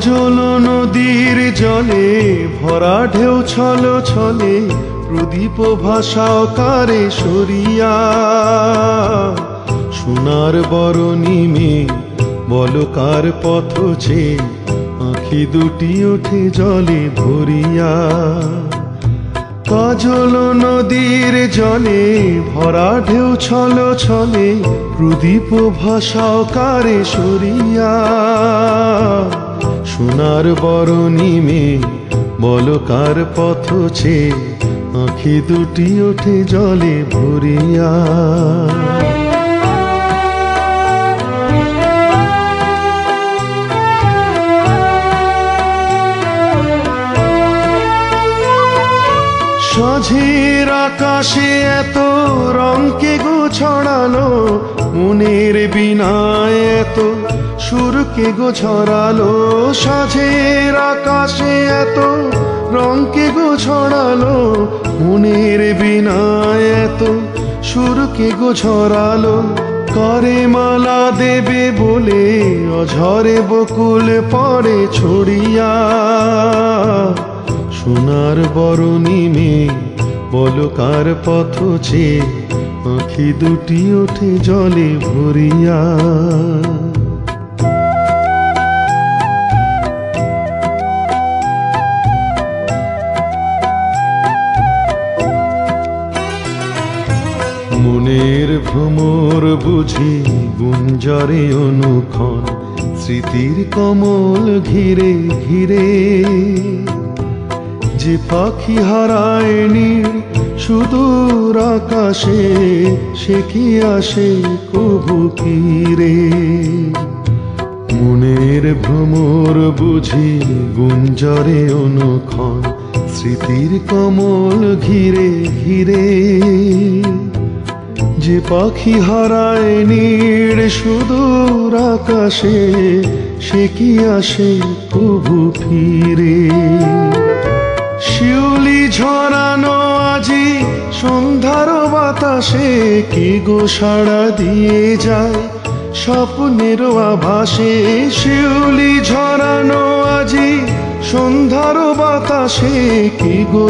কাজল নদীর জলে ভরা ঢেউ ছল ছলে প্রদীপ ভাষাও কারে সরিয়া সোনার বরণী মেয়ে বলো কার পথ চেয়ে আঁখি দুটি ওঠে জলে ভরিয়া। কাজল নদীর জলে ভরা ঢেউ ছল ছলে প্রদীপ ভাষাও কারে সরিয়া সোনার বরণী মেয়ে বলো কার পথ চেয়ে আঁখি দুটি ওঠে জলে ভরিয়া। সাঁঝের আকাশে এত রঙকে গো ছড়ালো মনের বিনায় এত সুরকে গো ছড়ালো। সাঁঝের আকাশে এত রঙকে গো ছড়ালো মনের বিনায় এত সুরকে গো ছড়ালো। কারে মালা দেবে বলে অঝরে বকুল পড়ে ছড়িয়া সোনার বরণী মেয়ে বলো কার পথ চেয়ে আঁখি দুটি ওঠে জলে ভরিয়া। মনের ভ্রমর বুঝি গুঞ্জরে অনুক্ষণ স্মৃতির কমল ঘিরে ঘিরে। যে পাখি হারায় নীড় সুদূর আকাশে সে কি আসে কভু ফিরে। মনের ভ্রমর বুঝি গুঞ্জরে অনুক্ষণ স্মৃতির কমল ঘিরে ঘিরে। যে পাখি হারায় নীড় সুদূর আকাশে সে কি আসে কভু ফিরে। শিউলি ঝরানো আজি সন্ধ্যার বাতাসে কি গো সাড়া দিয়ে যায় স্বপ্নের আভাসে। শিউলি ঝরানো আজি সন্ধ্যার বাতাসে কি গো